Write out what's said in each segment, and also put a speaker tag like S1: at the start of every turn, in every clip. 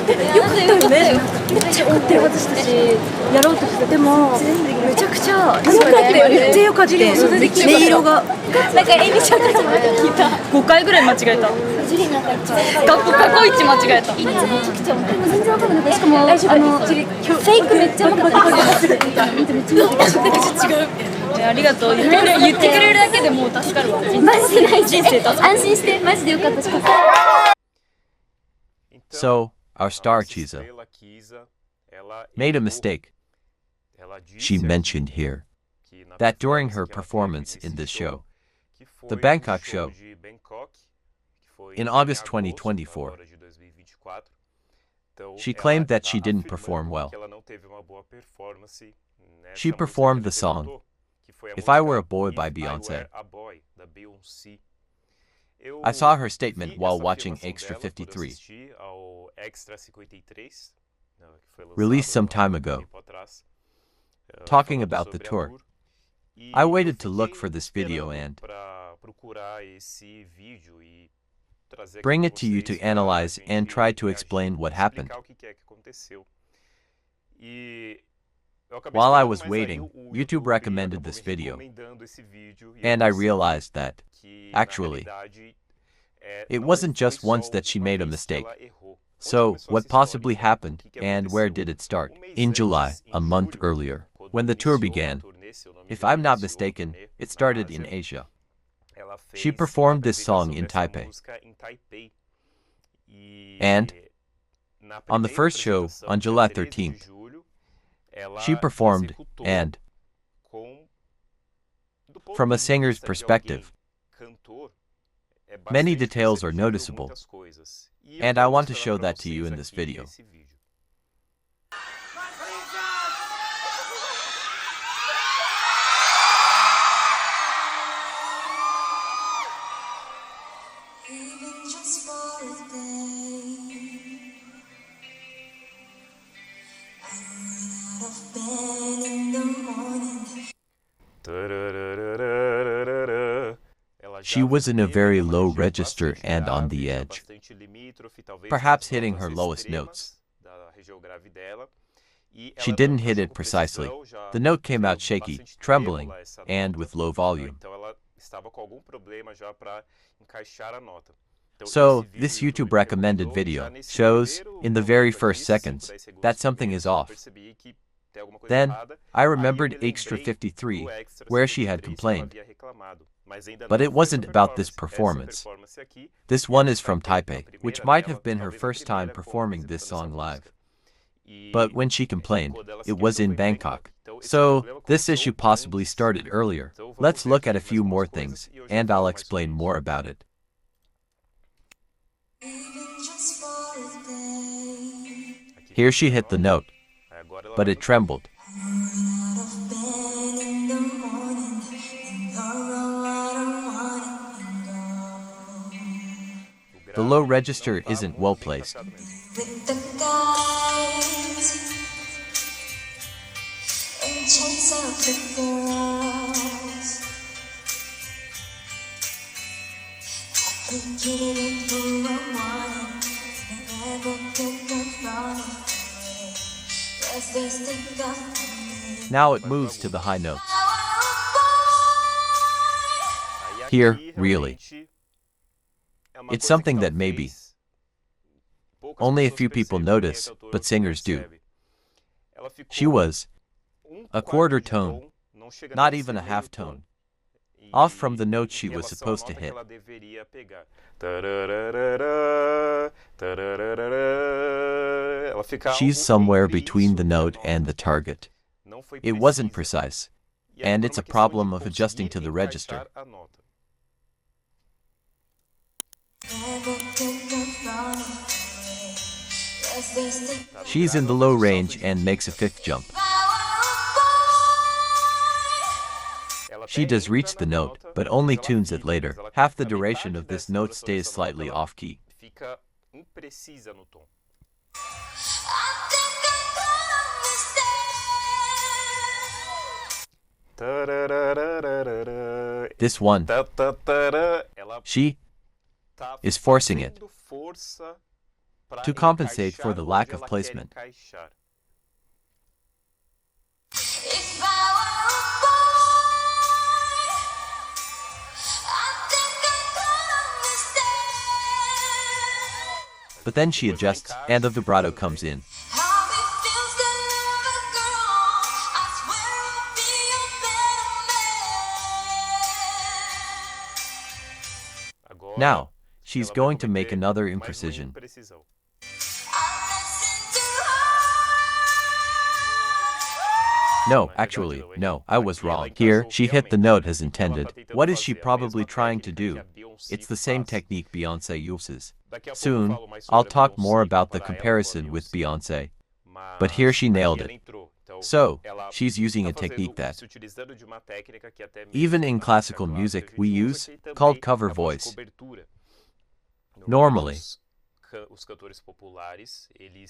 S1: よかったよね。めっちゃ怒って私たちやろうとして、でもめちゃくちゃ良かったよね。めっちゃ良かった。音色がなんかエミちゃんたちも聞いた。5回ぐらい間違えた。ジュリなんか過去一間違えた。めちゃくちゃ全然わかんなかった。しかもフェイクめっちゃうまかった。めっちゃ違う。ありがとう。言ってくれるだけでもう助かるわ。マジで人生助かる。安心してマジでよかったし。
S2: So, our star Chisa made a mistake. She mentioned here that during her performance in this show, the Bangkok show, in August 2024, she claimed that she didn't perform well. She performed the song If I Were a Boy by Beyoncé. I saw her statement while watching Extra 53, released some time ago, talking about the tour. I waited to look for this video and bring it to you to analyze and try to explain what happened. While I was waiting, YouTube recommended this video, and I realized that, actually, it wasn't just once that she made a mistake. So, what possibly happened, and where did it start? In July, a month earlier, when the tour began, if I'm not mistaken, it started in Asia. She performed this song in Taipei. And, on the first show, on July 13th, she performed, and, from a singer's perspective, many details are noticeable, and I want to show that to you in this video. She was in a very low register and on the edge, perhaps hitting her lowest notes. She didn't hit it precisely. The note came out shaky, trembling, and with low volume. So, this YouTube recommended video shows, in the very first seconds, that something is off. Then, I remembered Extra 53, where she had complained. But it wasn't about this performance. This one is from Taipei, which might have been her first time performing this song live. But when she complained, it was in Bangkok. So, this issue possibly started earlier. Let's look at a few more things, and I'll explain more about it. Here she hit the note, but it trembled. The low register isn't well placed. Now it moves to the high notes. Here, really, it's something that maybe only a few people notice, but singers do. She was a quarter tone, not even a half tone, off from the note she was supposed to hit. She's somewhere between the note and the target. It wasn't precise, and it's a problem of adjusting to the register. She's in the low range and makes a fifth jump. She does reach the note, but only tunes it later. Half the duration of this note stays slightly off-key. This one, she is forcing it. to compensate for the lack of placement. But then she adjusts, and the vibrato comes in. Now, she's going to make another imprecision. No, actually, no, I was wrong. Here, she hit the note as intended. What is she probably trying to do? It's the same technique Beyoncé uses. Soon, I'll talk more about the comparison with Beyoncé. But here she nailed it. So, she's using a technique that, even in classical music, we use, called cover voice. Normally,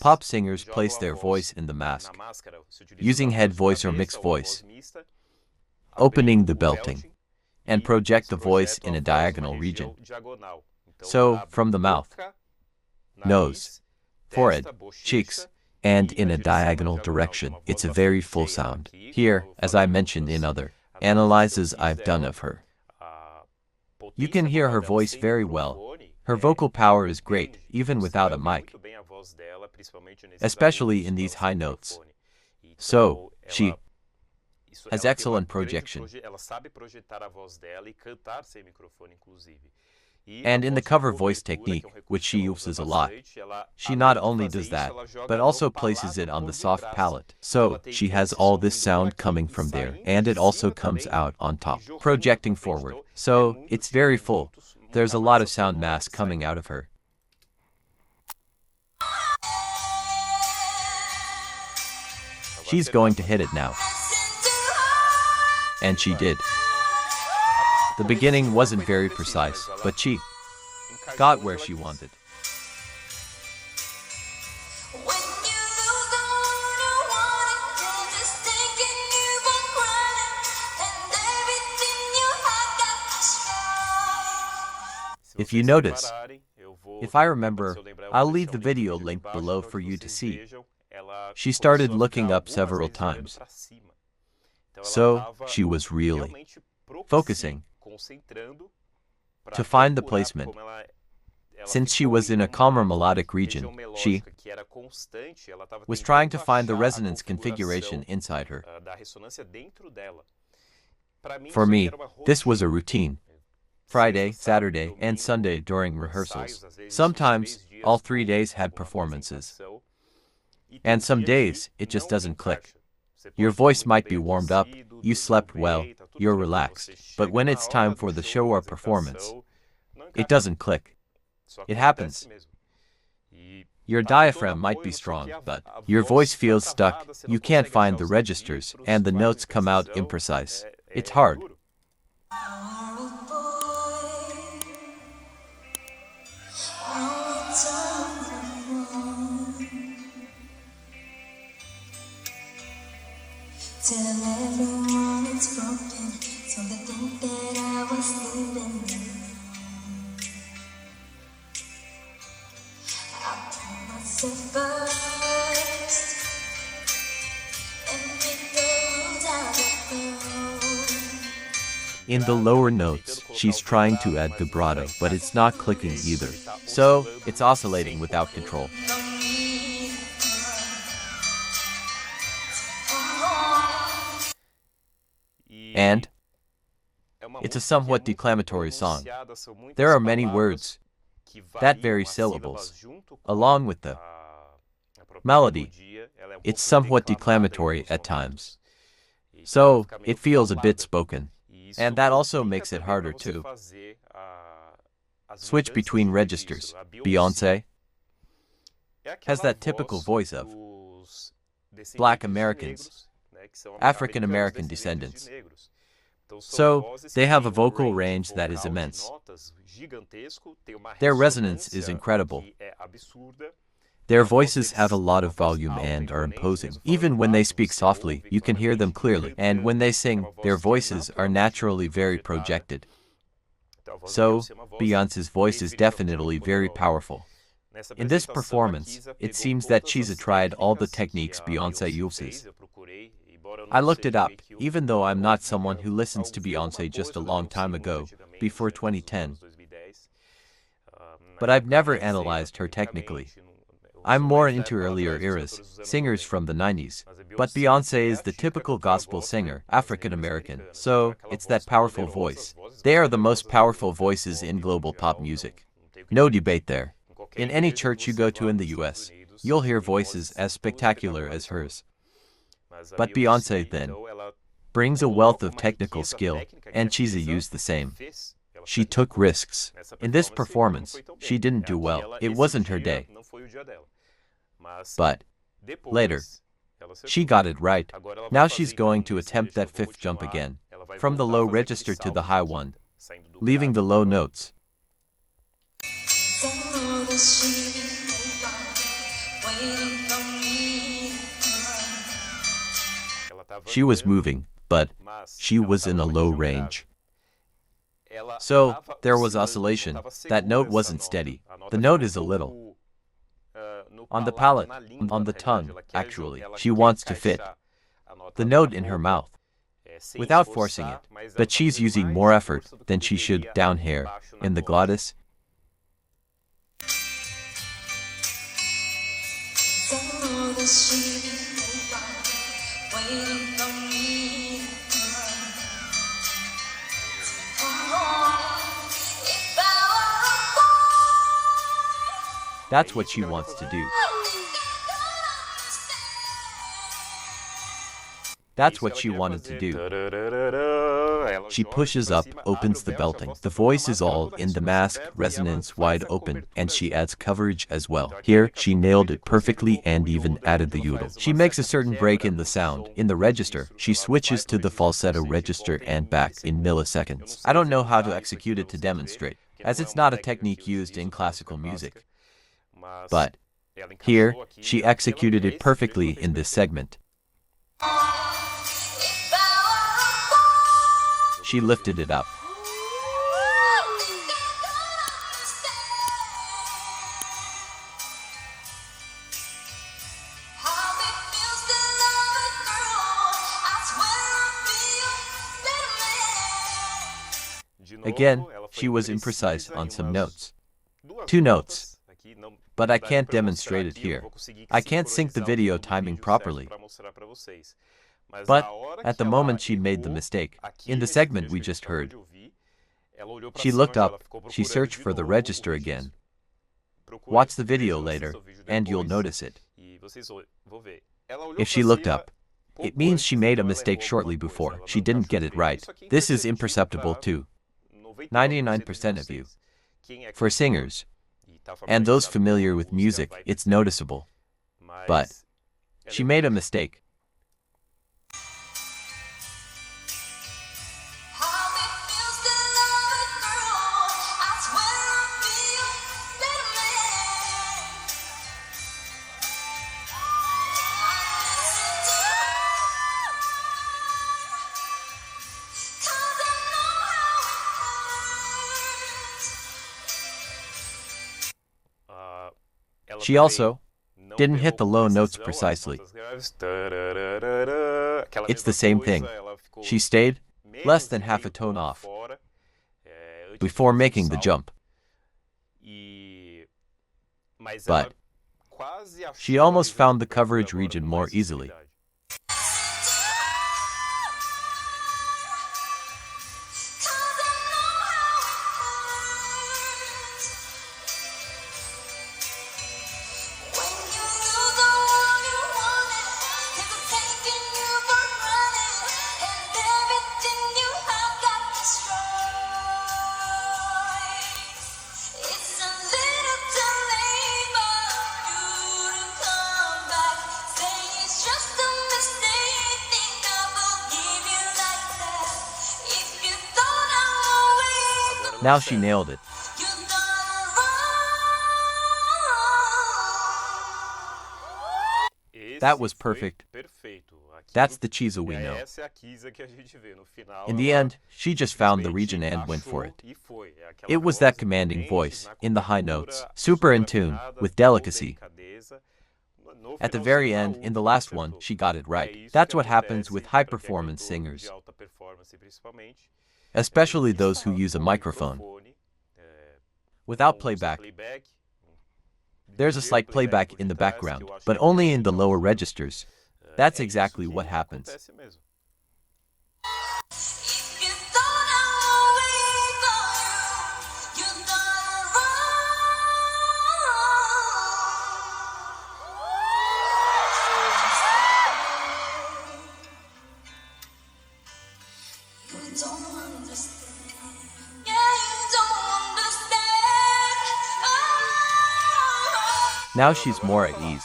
S2: pop singers place their voice in the mask, using head voice or mixed voice, opening the belting, and project the voice in a diagonal region. So, from the mouth, nose, forehead, cheeks, and in a diagonal direction, it's a very full sound. Here, as I mentioned in other analyses I've done of her, you can hear her voice very well. Her vocal power is great, even without a mic, especially in these high notes. So, she has excellent projection. And in the cover voice technique, which she uses a lot, she not only does that, but also places it on the soft palate. So, she has all this sound coming from there, and it also comes out on top, projecting forward. So, it's very full. There's a lot of sound mass coming out of her. She's going to hit it now. And she did. The beginning wasn't very precise, but she got where she wanted. If you notice, if I remember, I'll leave the video link below for you to see. She started looking up several times. So, she was really focusing to find the placement. Since she was in a calmer melodic region, she was trying to find the resonance configuration inside her. For me, this was a routine. Friday, Saturday, and Sunday during rehearsals. Sometimes, all 3 days had performances. And some days, it just doesn't click. Your voice might be warmed up, you slept well, you're relaxed, but when it's time for the show or performance, it doesn't click. It happens. Your diaphragm might be strong, but your voice feels stuck, you can't find the registers, and the notes come out imprecise. It's hard.
S3: Tell everyone it's broken, so they think that I was living alone. I put myself first and pick the route I go.
S2: In the lower notes, she's trying to add vibrato, but it's not clicking either. So, it's oscillating without control. And it's a somewhat declamatory song. There are many words that vary syllables, along with the melody. It's somewhat declamatory at times. So, it feels a bit spoken. And that also makes it harder to switch between registers. Beyoncé has that typical voice of Black Americans, African American descendants. So, they have a vocal range that is immense. Their resonance is incredible. Their voices have a lot of volume and are imposing. Even when they speak softly, you can hear them clearly. And when they sing, their voices are naturally very projected. So, Beyoncé's voice is definitely very powerful. In this performance, it seems that Chisa tried all the techniques Beyoncé uses. I looked it up, even though I'm not someone who listens to Beyoncé just a long time ago, before 2010. But I've never analyzed her technically. I'm more into earlier eras, singers from the 90s. But Beyoncé is the typical gospel singer, African American, so it's that powerful voice. They are the most powerful voices in global pop music. No debate there. In any church you go to in the US, you'll hear voices as spectacular as hers. But Beyoncé, then, brings a wealth of technical skill, and Chisa used the same. She took risks. In this performance, she didn't do well. It wasn't her day. But later, she got it right. Now she's going to attempt that fifth jump again, from the low register to the high one, leaving the low notes. She was moving, but she was in a low range. So, there was oscillation. That note wasn't steady. The note is a little on the palate, on the tongue, actually. She wants to fit the note in her mouth without forcing it. But she's using more effort than she should down here in the glottis. That's what she wants to do. That's what she wanted to do. She pushes up, opens the belting. The voice is all in the mask, resonance wide open, and she adds coverage as well. Here, she nailed it perfectly and even added the yodel. She makes a certain break in the sound. In the register, she switches to the falsetto register and back in milliseconds. I don't know how to execute it to demonstrate, as it's not a technique used in classical music. But here, she executed it perfectly in this segment. She lifted it up. Again, she was imprecise on some notes. 2 notes. But I can't demonstrate it here. I can't sync the video timing properly. But at the moment she made the mistake, in the segment we just heard, she looked up, she searched for the register again. Watch the video later, and you'll notice it. If she looked up, it means she made a mistake shortly before. She didn't get it right. This is imperceptible to 99% of you. For singers, and those familiar with music, it's noticeable. But she made a mistake. She also didn't hit the low notes precisely. It's the same thing. She stayed less than half a tone off before making the jump. But she almost found the coverage region more easily. Now she nailed it. That was perfect. That's the Chisa we know. In the end, she just found the region and went for it. It was that commanding voice, in the high notes, super in tune, with delicacy. At the very end, in the last one, she got it right. That's what happens with high-performance singers, especially those who use a microphone. Without playback, there's a slight playback in the background, but only in the lower registers. That's exactly what happens. Now she's more at ease.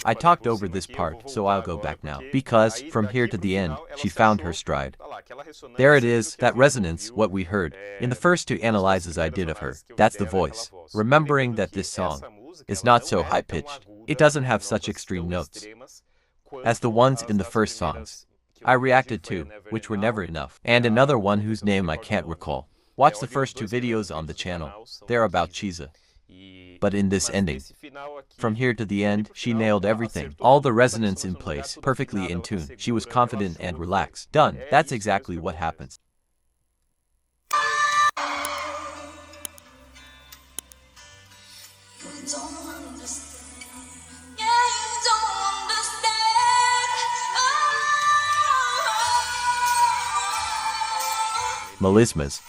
S2: I talked over this part, so I'll go back now. Because, from here to the end, she found her stride. There it is, that resonance, what we heard, in the first two analyses I did of her. That's the voice. Remembering that this song is not so high-pitched. It doesn't have such extreme notes as the ones in the first songs I reacted to, which were never enough. And another one whose name I can't recall. Watch the first two videos on the channel. They're about Chisa. But in this ending, from here to the end, she nailed everything. All the resonance in place, perfectly in tune. She was confident and relaxed. Done. That's exactly what happens. Melismas.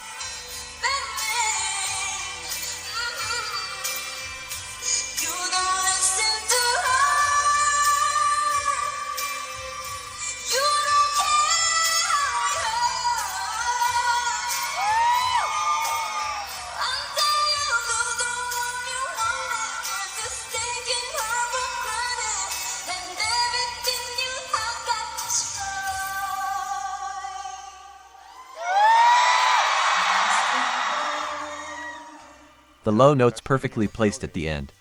S2: The low notes perfectly placed at the end.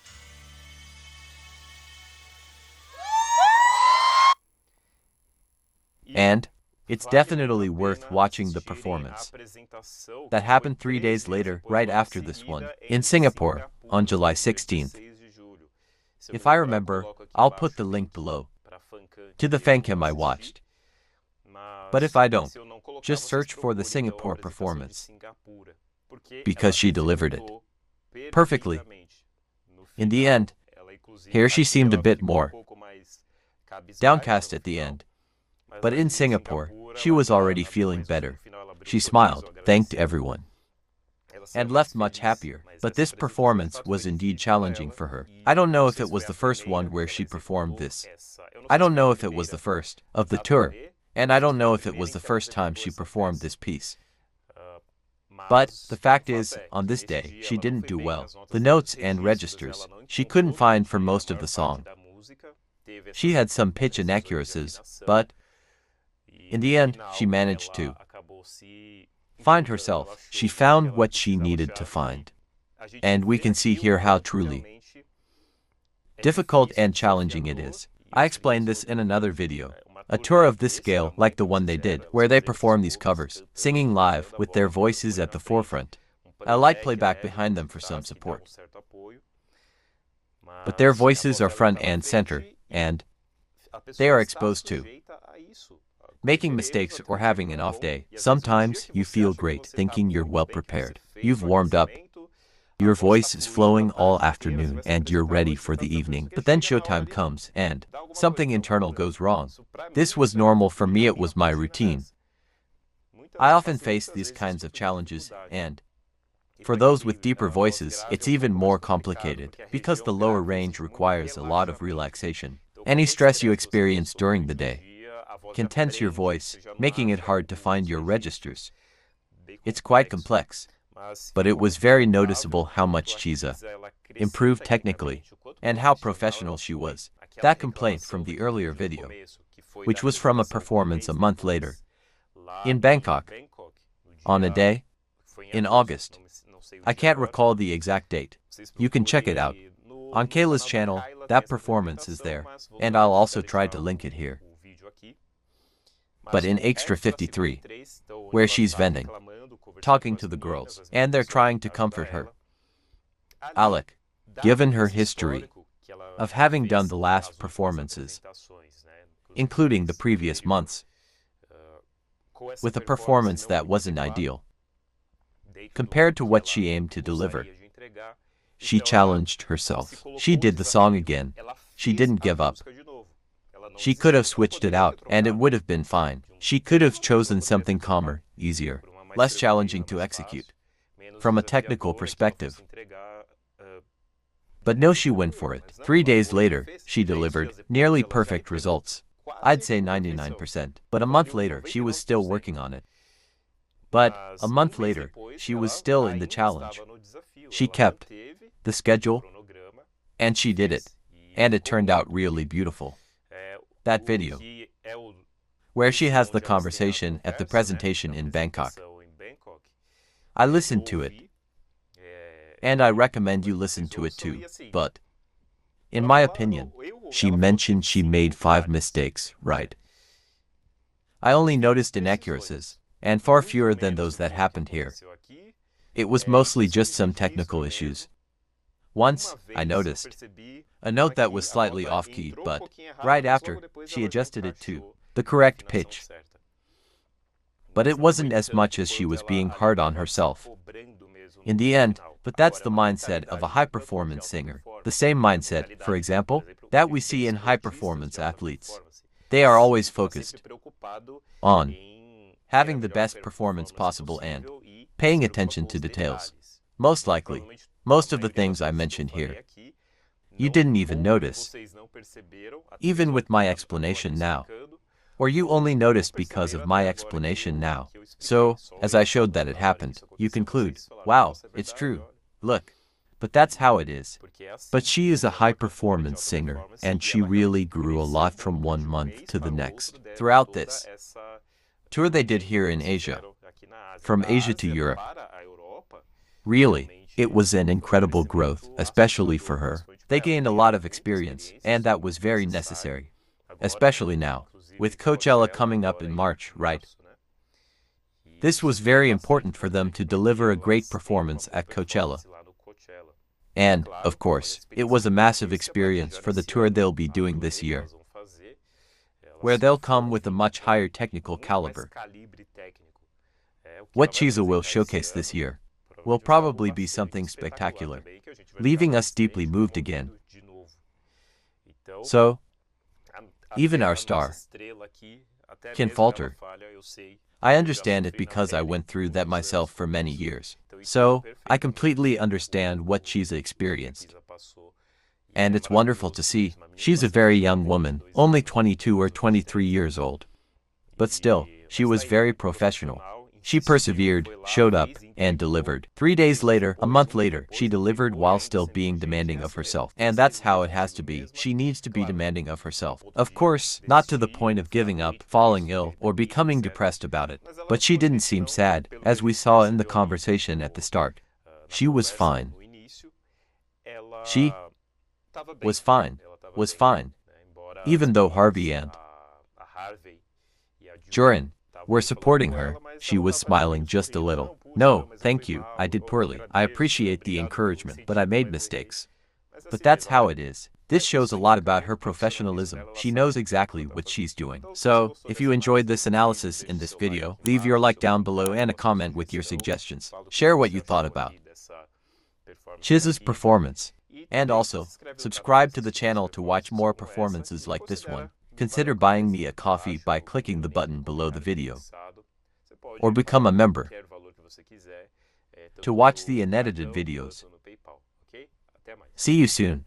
S2: And it's definitely worth watching the performance. That happened 3 days later, right after this one, in Singapore, on July 16th. If I remember, I'll put the link below to the Fancam I watched. But if I don't, just search for the Singapore performance, because she delivered it perfectly. In the end, here she seemed a bit more downcast at the end. But in Singapore, she was already feeling better. She smiled, thanked everyone, and left much happier. But this performance was indeed challenging for her. I don't know if it was the first one where she performed this. I don't know if it was the first of the tour. And I don't know if it was the first time she performed this piece. But the fact is, on this day, she didn't do well. The notes and registers, she couldn't find for most of the song. She had some pitch inaccuracies, but in the end, she managed to find herself. She found what she needed to find. And we can see here how truly difficult and challenging it is. I explained this in another video. A tour of this scale, like the one they did, where they perform these covers, singing live, with their voices at the forefront. A light playback behind them for some support. But their voices are front and center, and they are exposed to making mistakes or having an off day. Sometimes you feel great, thinking you're well prepared. You've warmed up. Your voice is flowing all afternoon and you're ready for the evening. But then showtime comes and something internal goes wrong. This was normal for me, it was my routine. I often face these kinds of challenges, and for those with deeper voices, it's even more complicated because the lower range requires a lot of relaxation. Any stress you experience during the day can tense your voice, making it hard to find your registers. It's quite complex. But it was very noticeable how much Chisa improved technically and how professional she was. That complaint from the earlier video, which was from a performance a month later in Bangkok, on a day in August, I can't recall the exact date. You can check it out. On Kayla's channel, that performance is there, and I'll also try to link it here. But in Extra 53, where she's vending, talking to the girls, and they're trying to comfort her, Alec, given her history of having done the last performances, including the previous months, with a performance that wasn't ideal, compared to what she aimed to deliver, she challenged herself. She did the song again. She didn't give up. She could have switched it out, and it would have been fine. She could have chosen something calmer, easier, less challenging to execute, from a technical perspective. But no, she went for it. 3 days later, she delivered nearly perfect results. I'd say 99%. But a month later, she was still working on it. But a month later, she was still in the challenge. She kept the schedule, and she did it. And it turned out really beautiful. That video, where she has the conversation at the presentation in Bangkok, I listened to it, and I recommend you listen to it too. But, in my opinion, she mentioned she made 5 mistakes, right? I only noticed inaccuracies, and far fewer than those that happened here. It was mostly just some technical issues. Once, I noticed a note that was slightly off-key, but right after, she adjusted it to the correct pitch. But it wasn't as much as she was being hard on herself. In the end, but that's the mindset of a high-performance singer. The same mindset, for example, that we see in high-performance athletes. They are always focused on having the best performance possible and paying attention to details. Most likely, most of the things I mentioned here, you didn't even notice, even with my explanation now. Or you only noticed because of my explanation now. So, as I showed that it happened, you conclude, wow, it's true. Look. But that's how it is. But she is a high-performance singer, and she really grew a lot from one month to the next. Throughout this tour they did here in Asia, from Asia to Europe, really, it was an incredible growth, especially for her. They gained a lot of experience, and that was very necessary. Especially now, with Coachella coming up in March, right? This was very important for them to deliver a great performance at Coachella. And, of course, it was a massive experience for the tour they'll be doing this year, where they'll come with a much higher technical caliber. What Chisa will showcase this year will probably be something spectacular, leaving us deeply moved again. So, even our star can falter. I understand it because I went through that myself for many years. So, I completely understand what Chisa experienced. And it's wonderful to see. She's a very young woman, only 22 or 23 years old. But still, she was very professional. She persevered, showed up, and delivered. 3 days later, a month later, she delivered while still being demanding of herself. And that's how it has to be. She needs to be demanding of herself. Of course, not to the point of giving up, falling ill, or becoming depressed about it. But she didn't seem sad, as we saw in the conversation at the start. She was fine. She was fine. Even though Harvey and Joran were supporting her, she was smiling just a little. No, thank you, I did poorly. I appreciate the encouragement, but I made mistakes. But that's how it is. This shows a lot about her professionalism. She knows exactly what she's doing. So, if you enjoyed this analysis in this video, leave your like down below and a comment with your suggestions. Share what you thought about Chisa's performance. And also, subscribe to the channel to watch more performances like this one. Consider buying me a coffee by clicking the button below the video. Or become a member to watch the unedited videos. See you soon.